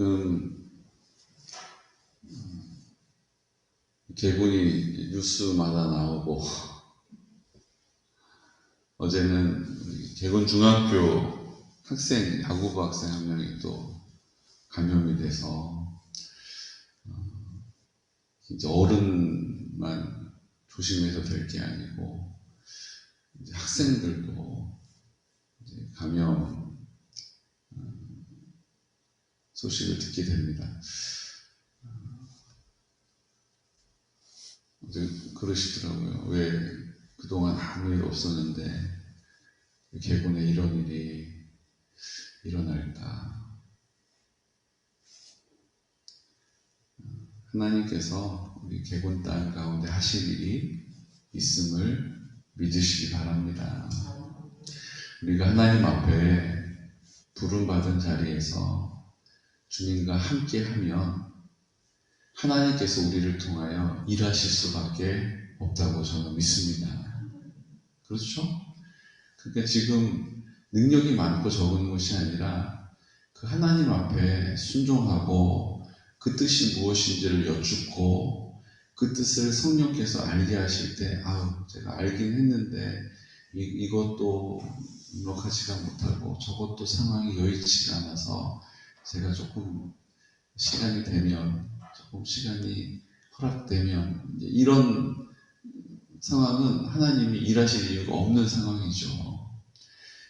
지금 개군이 뉴스마다 나오고 어제는 개군 중학교 학생, 야구부 학생 한 명이 또 감염이 돼서 이제 어른만 조심해서 될 게 아니고 이제 학생들도 이제 감염 소식을 듣게 됩니다. 어제 그러시더라고요. 왜 그동안 아무 일 없었는데 개군에 이런 일이 일어날까? 하나님께서 우리 개군 땅 가운데 하실 일이 있음을 믿으시기 바랍니다. 우리가 하나님 앞에 부름받은 자리에서 주님과 함께하면 하나님께서 우리를 통하여 일하실 수밖에 없다고 저는 믿습니다. 그렇죠? 그러니까 지금 능력이 많고 적은 것이 아니라 그 하나님 앞에 순종하고 그 뜻이 무엇인지를 여쭙고 그 뜻을 성령께서 알게 하실 때 제가 알긴 했는데 이것도 넉넉하지가 못하고 저것도 상황이 여의치가 않아서 제가 조금 시간이 되면 조금 시간이 허락되면 이런 상황은 하나님이 일하실 이유가 없는 상황이죠.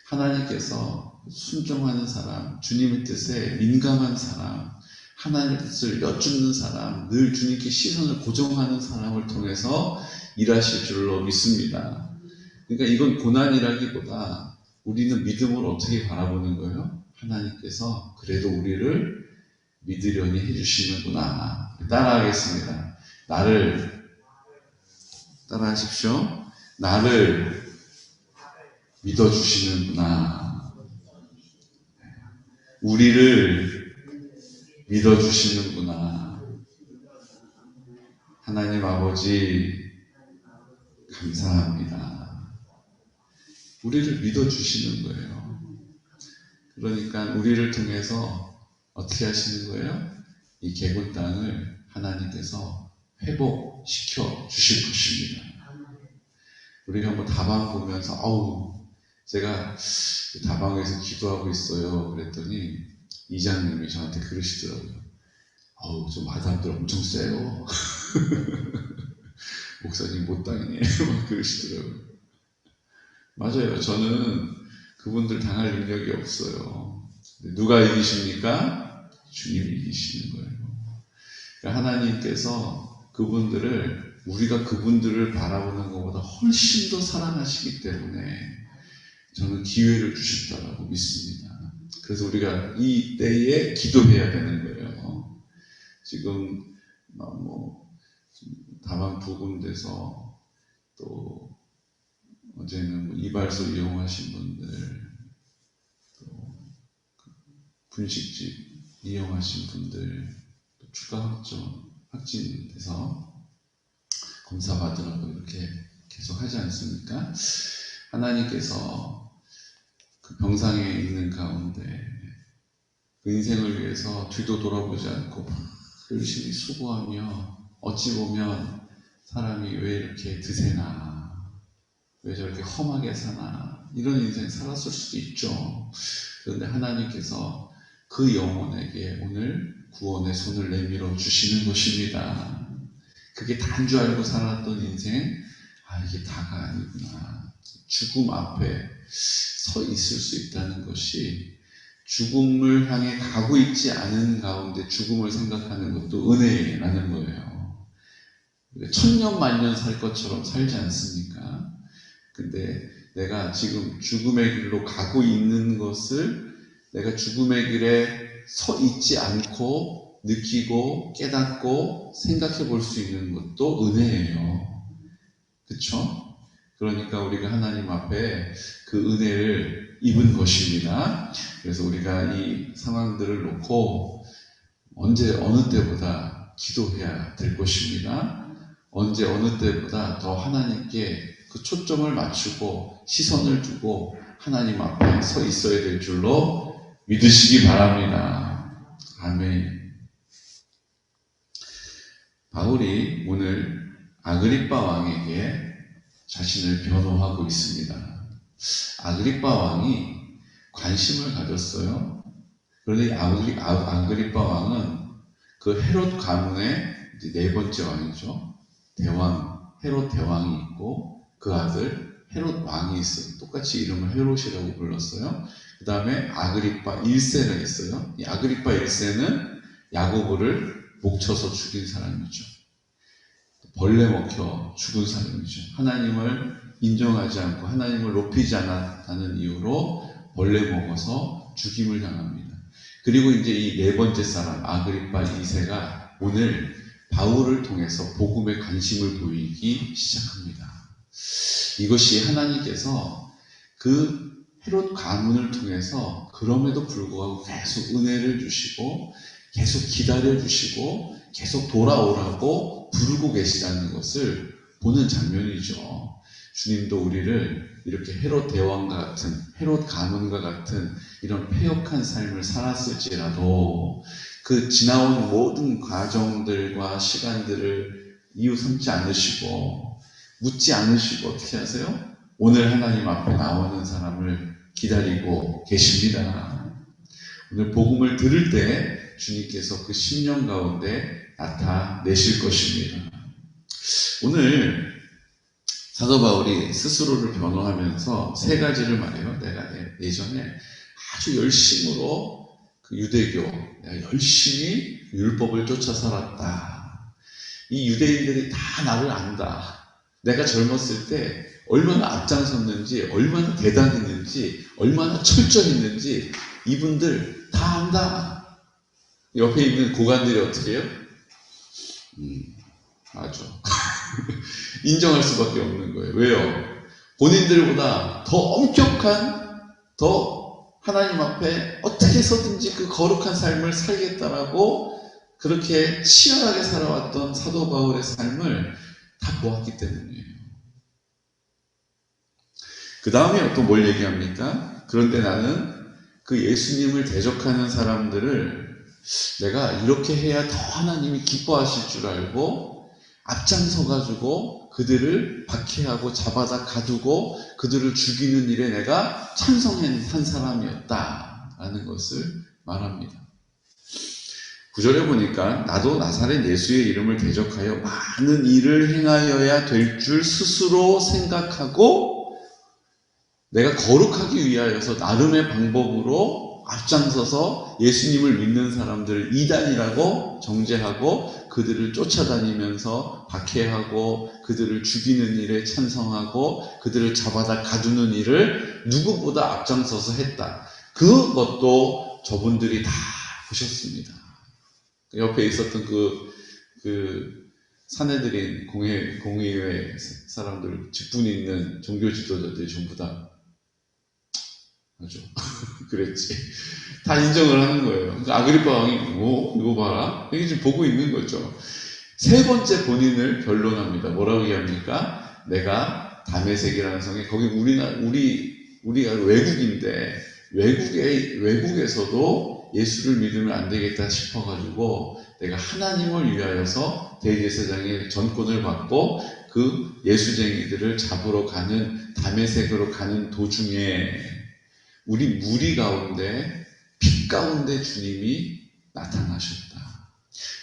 하나님께서 순종하는 사람, 주님의 뜻에 민감한 사람, 하나님의 뜻을 여쭙는 사람, 늘 주님께 시선을 고정하는 사람을 통해서 일하실 줄로 믿습니다. 그러니까 이건 고난이라기보다 우리는 믿음을 어떻게 바라보는 거예요? 하나님께서 그래도 우리를 믿으려니 해주시는구나. 따라하겠습니다. 따라하십시오. 나를 믿어주시는구나. 우리를 믿어주시는구나. 하나님 아버지 감사합니다. 우리를 믿어주시는 거예요. 그러니까 우리를 통해서 어떻게 하시는 거예요? 이 개군 땅을 하나님께서 회복시켜 주실 것입니다. 우리가 한번 다방 보면서 제가 다방에서 기도하고 있어요. 그랬더니 이장님이 저한테 그러시더라고요. 저 마담들 엄청 세요. 목사님 못 당이네. 막 그러시더라고요. 맞아요. 저는 그분들 당할 능력이 없어요. 누가 이기십니까? 주님이 이기시는 거예요. 그러니까 하나님께서 우리가 그분들을 바라보는 것보다 훨씬 더 사랑하시기 때문에 저는 기회를 주셨다고 믿습니다. 그래서 우리가 이 때에 기도해야 되는 거예요. 지금 다방 부근돼서 또 어제는 이발소 이용하신 분들, 또 분식집 이용하신 분들, 또 추가 확진돼서 검사 받으라고 이렇게 계속 하지 않습니까? 하나님께서 그 병상에 있는 가운데 그 인생을 위해서 뒤도 돌아보지 않고 열심히 수고하며 어찌 보면 사람이 왜 이렇게 드세나, 왜 저렇게 험하게 사나, 이런 인생 살았을 수도 있죠. 그런데 하나님께서 그 영혼에게 오늘 구원의 손을 내밀어 주시는 것입니다. 그게 다인 줄 알고 살았던 인생, 이게 다가 아니구나. 죽음 앞에 서 있을 수 있다는 것이 죽음을 향해 가고 있지 않은 가운데 죽음을 생각하는 것도 은혜라는 거예요. 천년만년 살 것처럼 살지 않습니까? 근데 내가 지금 죽음의 길로 가고 있는 것을 내가 죽음의 길에 서 있지 않고 느끼고 깨닫고 생각해 볼 수 있는 것도 은혜예요. 그렇죠? 그러니까 우리가 하나님 앞에 그 은혜를 입은 것입니다. 그래서 우리가 이 상황들을 놓고 언제 어느 때보다 기도해야 될 것입니다. 언제 어느 때보다 더 하나님께 그 초점을 맞추고 시선을 두고 하나님 앞에 서 있어야 될 줄로 믿으시기 바랍니다. 아멘. 바울이 오늘 아그리빠 왕에게 자신을 변호하고 있습니다. 아그리빠 왕이 관심을 가졌어요. 그런데 아그리빠 왕은 그 헤롯 가문의 네 번째 왕이죠. 헤롯 대왕이 있고 그 아들 헤롯 왕이 있어요. 똑같이 이름을 헤롯이라고 불렀어요. 그 다음에 아그리빠 1세가 있어요. 이 아그리빠 1세는 야고보를 목쳐서 죽인 사람이죠. 벌레 먹혀 죽은 사람이죠. 하나님을 인정하지 않고 하나님을 높이지 않았다는 이유로 벌레 먹어서 죽임을 당합니다. 그리고 이제 이 네 번째 사람 아그리빠 2세가 오늘 바울을 통해서 복음에 관심을 보이기 시작합니다. 이것이 하나님께서 그 헤롯 가문을 통해서 그럼에도 불구하고 계속 은혜를 주시고 계속 기다려주시고 계속 돌아오라고 부르고 계시다는 것을 보는 장면이죠. 주님도 우리를 이렇게 헤롯 대왕과 같은 헤롯 가문과 같은 이런 패역한 삶을 살았을지라도 그 지나온 모든 과정들과 시간들을 이유 삼지 않으시고 묻지 않으시고 어떻게 하세요? 오늘 하나님 앞에 나오는 사람을 기다리고 계십니다. 오늘 복음을 들을 때 주님께서 그 심령 가운데 나타내실 것입니다. 오늘 사도 바울이 스스로를 변호하면서 세 가지를 말해요. 내가 예전에 아주 열심으로 그 유대교, 내가 열심히 율법을 쫓아 살았다. 이 유대인들이 다 나를 안다. 내가 젊었을 때 얼마나 앞장섰는지, 얼마나 대단했는지, 얼마나 철저했는지 이분들 다 안다. 옆에 있는 고관들이 어떻게 해요? 맞아. 인정할 수밖에 없는 거예요. 왜요? 본인들보다 더 엄격한, 더 하나님 앞에 어떻게 해서든지 그 거룩한 삶을 살겠다라고 그렇게 치열하게 살아왔던 사도 바울의 삶을 다 보았기 때문이에요. 그 다음에 또 뭘 얘기합니까? 그런데 나는 그 예수님을 대적하는 사람들을 내가 이렇게 해야 더 하나님이 기뻐하실 줄 알고 앞장서가지고 그들을 박해하고 잡아다 가두고 그들을 죽이는 일에 내가 찬성한 사람이었다라는 것을 말합니다. 9절에 보니까 나도 나사렛 예수의 이름을 대적하여 많은 일을 행하여야 될 줄 스스로 생각하고 내가 거룩하기 위하여서 나름의 방법으로 앞장서서 예수님을 믿는 사람들을 이단이라고 정죄하고 그들을 쫓아다니면서 박해하고 그들을 죽이는 일에 찬성하고 그들을 잡아다 가두는 일을 누구보다 앞장서서 했다. 그것도 저분들이 다 보셨습니다. 옆에 있었던 그 사내들인 공의회 사람들, 직분 있는 종교 지도자들이 전부 다 맞아. 그랬지. 다 인정을 하는 거예요. 그러니까 아그리빠 왕이 이거 봐라. 이게 지금 보고 있는 거죠. 세 번째 본인을 변론합니다. 뭐라고 얘기합니까? 내가 다메섹이라는 성에 거기 우리가 외국인데 외국에서도 예수를 믿으면 안 되겠다 싶어가지고 내가 하나님을 위하여서 대제사장의 전권을 받고 그 예수쟁이들을 잡으러 가는 다메섹으로 가는 도중에 우리 무리 가운데 빛 가운데 주님이 나타나셨다.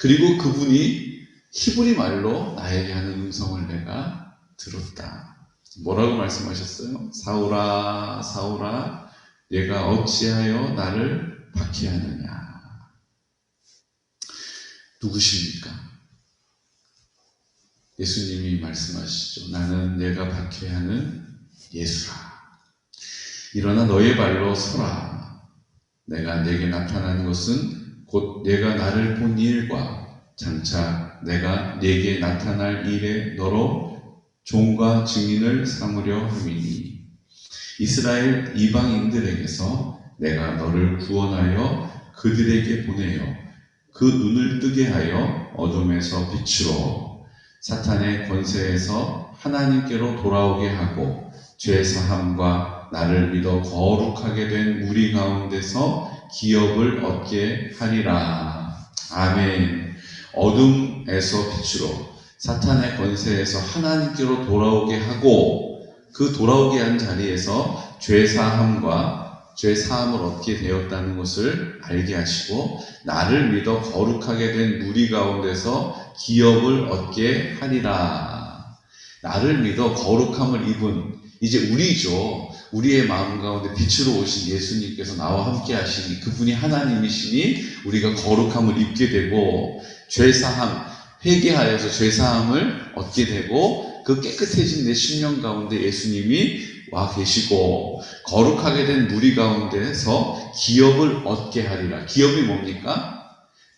그리고 그분이 히브리 말로 나에게 하는 음성을 내가 들었다. 뭐라고 말씀하셨어요? 사울아 사울아 내가 어찌하여 나를 박해하느냐. 누구십니까? 예수님이 말씀하시죠. 나는 내가 박해하는 예수라. 일어나 너의 발로 서라. 내가 내게 나타난 것은 곧 내가 나를 본 일과 장차 내가 내게 나타날 일에 너로 종과 증인을 삼으려 함이니 이스라엘 이방인들에게서 내가 너를 구원하여 그들에게 보내어 그 눈을 뜨게 하여 어둠에서 빛으로 사탄의 권세에서 하나님께로 돌아오게 하고 죄 사함과 나를 믿어 거룩하게 된 무리 가운데서 기업을 얻게 하리라. 아멘. 어둠에서 빛으로, 사탄의 권세에서 하나님께로 돌아오게 하고, 그 돌아오게 한 자리에서 죄사함을 얻게 되었다는 것을 알게 하시고, 나를 믿어 거룩하게 된 무리 가운데서 기업을 얻게 하리라. 나를 믿어 거룩함을 입은, 이제 우리죠. 우리의 마음 가운데 빛으로 오신 예수님께서 나와 함께 하시니, 그분이 하나님이시니 우리가 거룩함을 입게 되고, 죄사함, 회개하여서 죄사함을 얻게 되고, 그 깨끗해진 내 심령 가운데 예수님이 와 계시고, 거룩하게 된 무리 가운데에서 기업을 얻게 하리라. 기업이 뭡니까?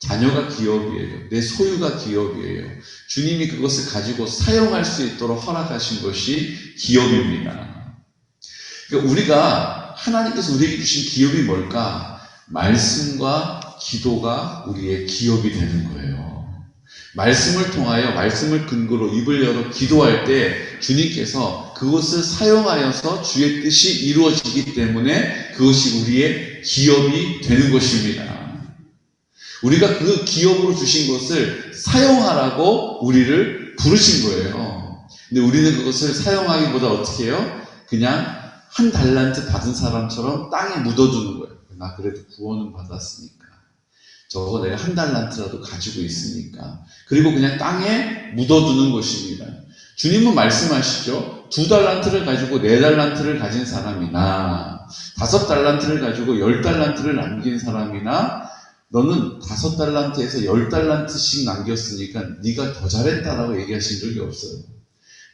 자녀가 기업이에요. 내 소유가 기업이에요. 주님이 그것을 가지고 사용할 수 있도록 허락하신 것이 기업입니다. 그러니까 우리가, 하나님께서 우리에게 주신 기업이 뭘까? 말씀과 기도가 우리의 기업이 되는 거예요. 말씀을 통하여, 말씀을 근거로 입을 열어 기도할 때 주님께서 그것을 사용하여서 주의 뜻이 이루어지기 때문에 그것이 우리의 기업이 되는 것입니다. 우리가 그 기업으로 주신 것을 사용하라고 우리를 부르신 거예요. 근데 우리는 그것을 사용하기보다 어떻게 해요? 그냥 한 달란트 받은 사람처럼 땅에 묻어두는 거예요. 나 그래도 구원은 받았으니까. 저거 내가 한 달란트라도 가지고 있으니까. 그리고 그냥 땅에 묻어두는 것입니다. 주님은 말씀하시죠. 2달란트를 가지고 4달란트를 가진 사람이나 5달란트를 가지고 10달란트를 남긴 사람이나 너는 5달란트에서 10달란트씩 남겼으니까 네가 더 잘했다라고 얘기하신 적이 없어요.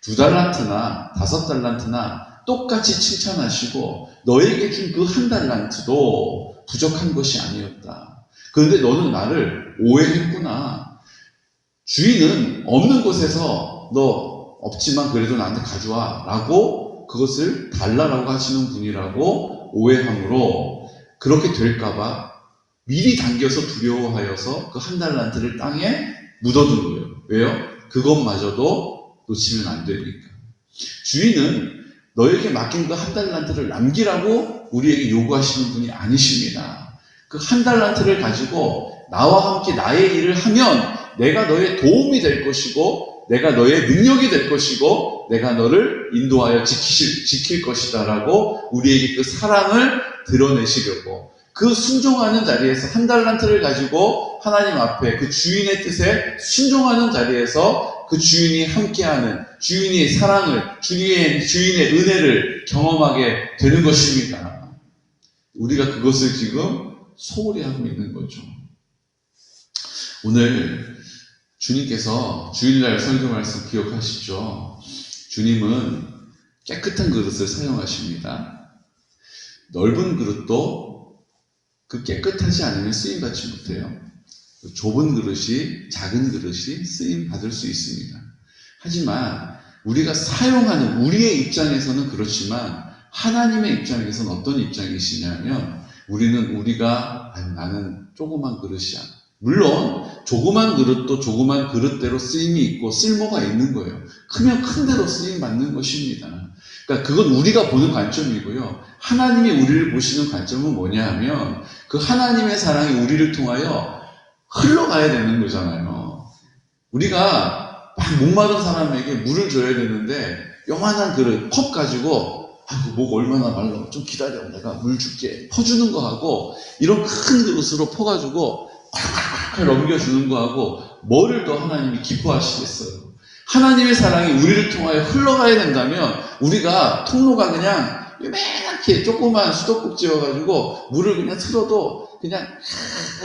2달란트나 5달란트나 똑같이 칭찬하시고 너에게 준 그 1달란트도 부족한 것이 아니었다. 그런데 너는 나를 오해했구나. 주인은 없는 곳에서 너 없지만 그래도 나한테 가져와 라고 그것을 달라라고 하시는 분이라고 오해함으로 그렇게 될까봐 미리 당겨서 두려워하여서 그 1달란트를 땅에 묻어둔 거예요. 왜요? 그것마저도 놓치면 안 되니까. 주인은 너에게 맡긴 그 1달란트를 남기라고 우리에게 요구하시는 분이 아니십니다. 그 1달란트를 가지고 나와 함께 나의 일을 하면 내가 너의 도움이 될 것이고 내가 너의 능력이 될 것이고 내가 너를 인도하여 지킬 것이다 라고 우리에게 그 사랑을 드러내시려고 그 순종하는 자리에서 1달란트를 가지고 하나님 앞에 그 주인의 뜻에 순종하는 자리에서 그 주인이 함께하는 주인의 사랑을 주인의 은혜를 경험하게 되는 것입니다. 우리가 그것을 지금 소홀히 하고 있는 거죠. 오늘 주님께서 주일날 설교 말씀 기억하시죠? 주님은 깨끗한 그릇을 사용하십니다. 넓은 그릇도 그 깨끗하지 않으면 쓰임받지 못해요. 좁은 그릇이, 작은 그릇이 쓰임받을 수 있습니다. 하지만 우리가 사용하는 우리의 입장에서는 그렇지만 하나님의 입장에서는 어떤 입장이시냐면 나는 조그만 그릇이야. 물론 조그만 그릇도 조그만 그릇대로 쓰임이 있고 쓸모가 있는 거예요. 크면 큰 대로 쓰임 받는 것입니다. 그러니까 그건 우리가 보는 관점이고요. 하나님이 우리를 보시는 관점은 뭐냐 하면 그 하나님의 사랑이 우리를 통하여 흘러가야 되는 거잖아요. 우리가 막 목마른 사람에게 물을 줘야 되는데 요만한 그릇, 컵 가지고 목 얼마나 말라 좀 기다려 내가 물 줄게 퍼주는 거하고 이런 큰 그릇으로 퍼가지고 콸콸콸 넘겨주는 거하고 뭐를 더 하나님이 기뻐하시겠어요. 하나님의 사랑이 우리를 통하여 흘러가야 된다면 우리가 통로가 그냥 요만하게 조그만 수도꼭지여가지고 물을 그냥 틀어도 그냥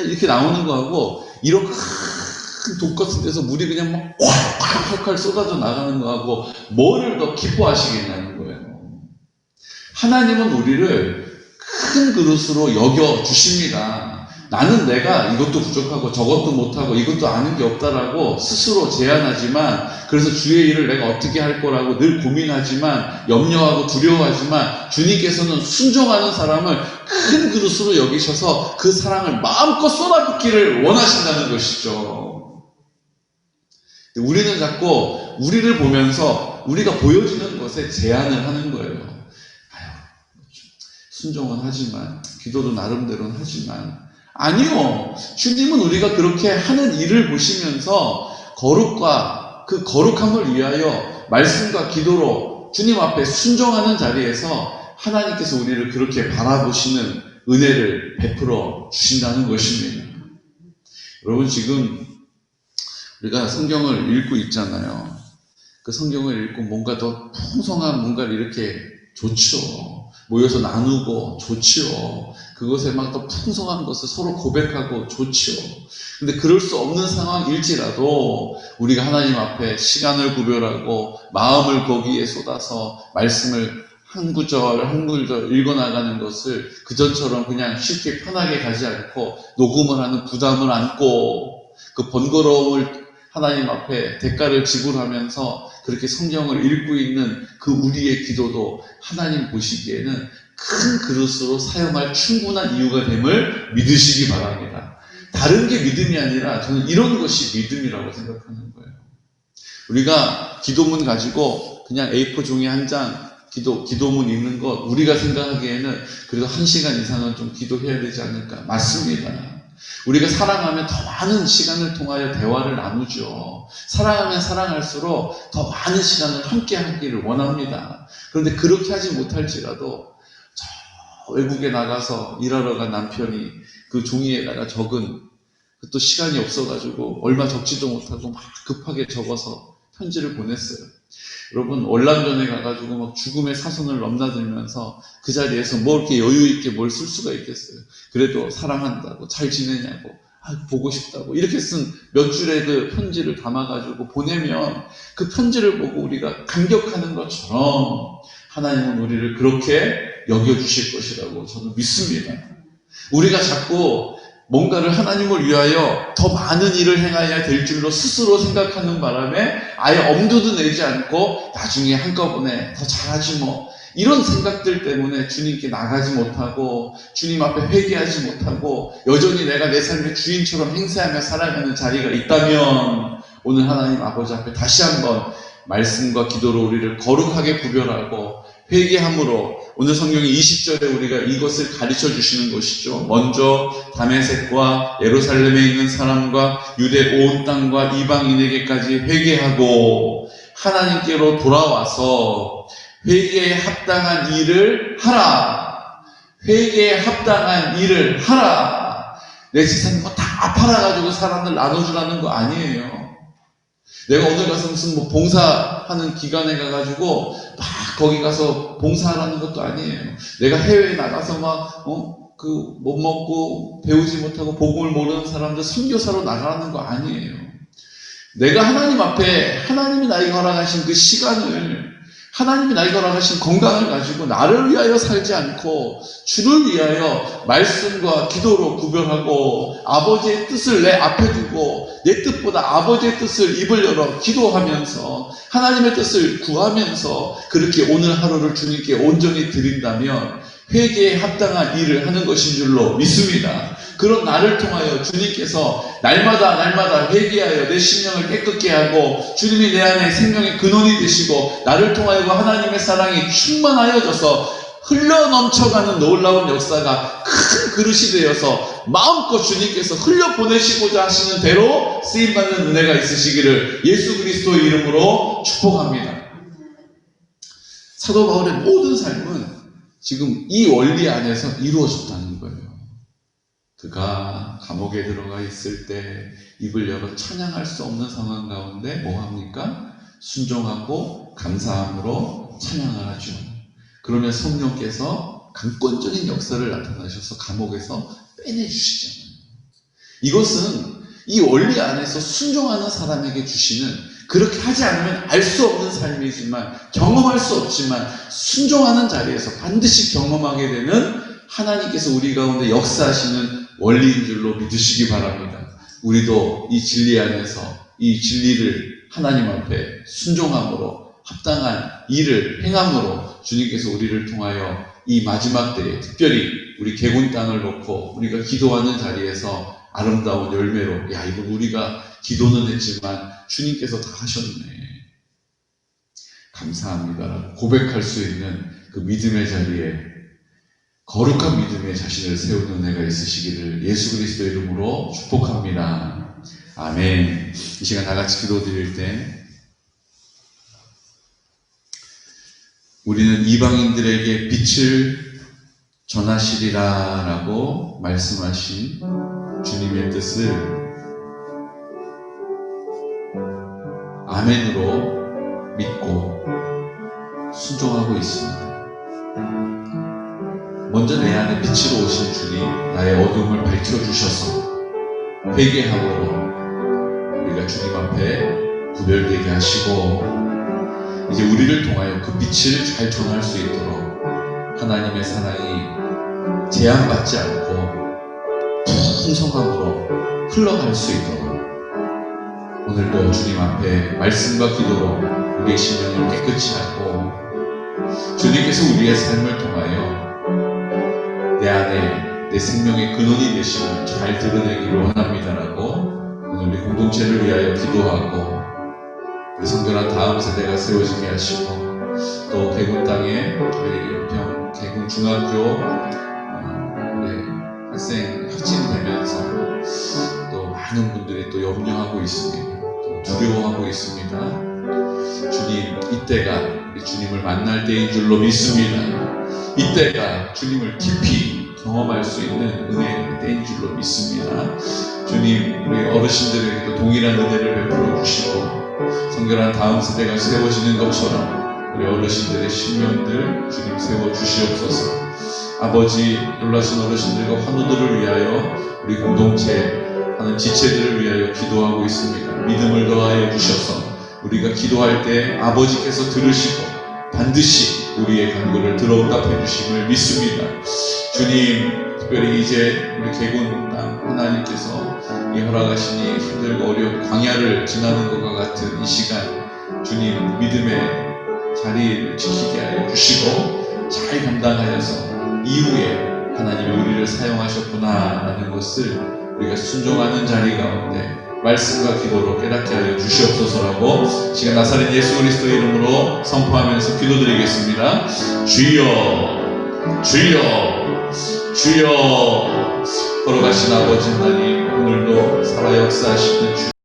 이렇게 나오는 거하고 이런 큰 독 같은 데서 물이 그냥 막 콸콸콸 쏟아져 나가는 거하고 뭐를 더 기뻐하시겠냐는 거예요. 하나님은 우리를 큰 그릇으로 여겨주십니다. 나는 내가 이것도 부족하고 저것도 못하고 이것도 아는 게 없다라고 스스로 제안하지만 그래서 주의 일을 내가 어떻게 할 거라고 늘 고민하지만 염려하고 두려워하지만 주님께서는 순종하는 사람을 큰 그릇으로 여기셔서 그 사랑을 마음껏 쏟아붓기를 원하신다는 것이죠. 우리는 자꾸 우리를 보면서 우리가 보여지는 것에 제한을 하는 거예요. 순종은 하지만, 기도도 나름대로는 하지만, 아니요. 주님은 우리가 그렇게 하는 일을 보시면서 거룩과 그 거룩함을 위하여 말씀과 기도로 주님 앞에 순종하는 자리에서 하나님께서 우리를 그렇게 바라보시는 은혜를 베풀어 주신다는 것입니다. 여러분, 지금 우리가 성경을 읽고 있잖아요. 그 성경을 읽고 뭔가 더 풍성한 뭔가를 이렇게 좋죠. 모여서 나누고 좋죠. 그것에 막 더 풍성한 것을 서로 고백하고 좋죠. 근데 그럴 수 없는 상황일지라도 우리가 하나님 앞에 시간을 구별하고 마음을 거기에 쏟아서 말씀을 한 구절 한 구절 읽어나가는 것을 그전처럼 그냥 쉽게 편하게 가지 않고 녹음을 하는 부담을 안고 그 번거로움을 하나님 앞에 대가를 지불하면서 그렇게 성경을 읽고 있는 그 우리의 기도도 하나님 보시기에는 큰 그릇으로 사용할 충분한 이유가 됨을 믿으시기 바랍니다. 다른 게 믿음이 아니라 저는 이런 것이 믿음이라고 생각하는 거예요. 우리가 기도문 가지고 그냥 A4 종이 한 장 기도문 읽는 것, 우리가 생각하기에는 그래도 1시간 이상은 좀 기도해야 되지 않을까? 맞습니다. 우리가 사랑하면 더 많은 시간을 통하여 대화를 나누죠. 사랑하면 사랑할수록 더 많은 시간을 함께 하기를 원합니다. 그런데 그렇게 하지 못할지라도 저 외국에 나가서 일하러 간 남편이 그 종이에다가 적은, 또 시간이 없어가지고 얼마 적지도 못하고 막 급하게 적어서 편지를 보냈어요. 여러분, 월남전에 가가지고 막 죽음의 사선을 넘나들면서 그 자리에서 뭐 이렇게 여유있게 뭘 쓸 수가 있겠어요. 그래도 사랑한다고, 잘 지내냐고, 보고 싶다고, 이렇게 쓴 몇 줄의 그 편지를 담아가지고 보내면 그 편지를 보고 우리가 감격하는 것처럼 하나님은 우리를 그렇게 여겨주실 것이라고 저는 믿습니다. 우리가 자꾸 뭔가를 하나님을 위하여 더 많은 일을 행해야 될 줄로 스스로 생각하는 바람에 아예 엄두도 내지 않고 나중에 한꺼번에 더 잘하지 뭐, 이런 생각들 때문에 주님께 나가지 못하고 주님 앞에 회개하지 못하고 여전히 내가 내 삶의 주인처럼 행세하며 살아가는 자리가 있다면 오늘 하나님 아버지 앞에 다시 한번 말씀과 기도로 우리를 거룩하게 구별하고 회개함으로, 오늘 성경의 20절에 우리가 이것을 가르쳐 주시는 것이죠. 먼저 다메섹과 예루살렘에 있는 사람과 유대 온 땅과 이방인에게까지 회개하고 하나님께로 돌아와서 회개에 합당한 일을 하라. 회개에 합당한 일을 하라. 내 세상에 뭐 다 팔아가지고 사람들 나눠주라는 거 아니에요. 내가 오늘 가서 무슨 뭐 봉사하는 기관에 가가지고 막 거기 가서 봉사하라는 것도 아니에요. 내가 해외에 나가서 막 못 먹고 배우지 못하고 복음을 모르는 사람들 선교사로 나가라는 거 아니에요. 내가 하나님 앞에 하나님이 나에게 허락하신 그 시간을, 하나님이 나에게 허락하신 건강을 가지고 나를 위하여 살지 않고 주를 위하여 말씀과 기도로 구별하고 아버지의 뜻을 내 앞에 두고 내 뜻보다 아버지의 뜻을 입을 열어 기도하면서 하나님의 뜻을 구하면서 그렇게 오늘 하루를 주님께 온전히 드린다면 회개에 합당한 일을 하는 것인 줄로 믿습니다. 그런 나를 통하여 주님께서 날마다 회개하여 내 심령을 깨끗게 하고 주님이 내 안에 생명의 근원이 되시고 나를 통하여 하나님의 사랑이 충만하여져서 흘러 넘쳐가는 놀라운 역사가 큰 그릇이 되어서 마음껏 주님께서 흘려 보내시고자 하시는 대로 쓰임받는 은혜가 있으시기를 예수 그리스도의 이름으로 축복합니다. 사도 바울의 모든 삶은 지금 이 원리 안에서 이루어졌다는 거예요. 그가 감옥에 들어가 있을 때 입을 열어 찬양할 수 없는 상황 가운데 뭐합니까? 순종하고 감사함으로 찬양을 하죠. 그러면 성령께서 강권적인 역사를 나타나셔서 감옥에서 빼내주시잖아요. 이것은 이 원리 안에서 순종하는 사람에게 주시는, 그렇게 하지 않으면 알 수 없는 삶이지만, 경험할 수 없지만 순종하는 자리에서 반드시 경험하게 되는 하나님께서 우리 가운데 역사하시는 원리인 줄로 믿으시기 바랍니다. 우리도 이 진리 안에서 이 진리를 하나님 앞에 순종함으로 합당한 일을 행함으로 주님께서 우리를 통하여 이 마지막 때에 특별히 우리 개군 땅을 놓고 우리가 기도하는 자리에서 아름다운 열매로, 야, 이건 우리가 기도는 했지만 주님께서 다 하셨네, 감사합니다라고 고백할 수 있는 그 믿음의 자리에 거룩한 믿음에 자신을 세우는 은혜가 있으시기를 예수 그리스도 이름으로 축복합니다. 아멘. 이 시간 다 같이 기도드릴 때 우리는 이방인들에게 빛을 전하시리라 라고 말씀하신 주님의 뜻을 아멘으로 믿고 순종하고 있습니다. 먼저 내 안에 빛으로 오신 주님, 나의 어둠을 밝혀주셔서 회개함으로 우리가 주님 앞에 구별되게 하시고 이제 우리를 통하여 그 빛을 잘 전할 수 있도록 하나님의 사랑이 제한받지 않고 풍성함으로 흘러갈 수 있도록 오늘도 주님 앞에 말씀과 기도로 우리의 심령을 깨끗이 하고 주님께서 우리의 삶을 통하여 내 안에 내 생명의 근원이 되심을 잘 드러내기를 원합니다라고 오늘 우리 공동체를 위하여 기도하고 우리 성결한 다음 세대가 세워지게 하시고 또 개군 땅에 우리 연평 개군 중학교 우리 학생 혁신되면서 또 많은 분들이 또 염려하고 있습니다. 또 두려워하고 있습니다. 주님, 이때가 우리 주님을 만날 때인 줄로 믿습니다. 이때가 주님을 깊이 경험할 수 있는 은혜의 때인 줄로 믿습니다. 주님, 우리 어르신들에게도 동일한 은혜를 베풀어 주시고 성결한 다음 세대가 세워지는 것처럼 우리 어르신들의 신명들 주님 세워주시옵소서. 아버지, 놀라신 어르신들과 환우들을 위하여 우리 공동체 하는 지체들을 위하여 기도하고 있습니다. 믿음을 더하여 주셔서 우리가 기도할 때 아버지께서 들으시고 반드시 우리의 간구를 들어응답해 주심을 믿습니다. 주님, 특별히 이제 우리 개군 땅 하나님께서 이 허락하시니 힘들고 어려운 광야를 지나는 것과 같은 이 시간 주님 믿음의 자리를 지키게 하여 주시고 잘 감당하여서 이후에 하나님이 우리를 사용하셨구나 라는 것을 우리가 순종하는 자리 가운데 말씀과 기도로 깨닫게 하여 주시옵소서라고 지금 나사렛 예수 그리스도 이름으로 선포하면서 기도드리겠습니다. 주여, 주여, 주여. 걸어가신 아버지 하나님, 오늘도 살아 역사하시는 주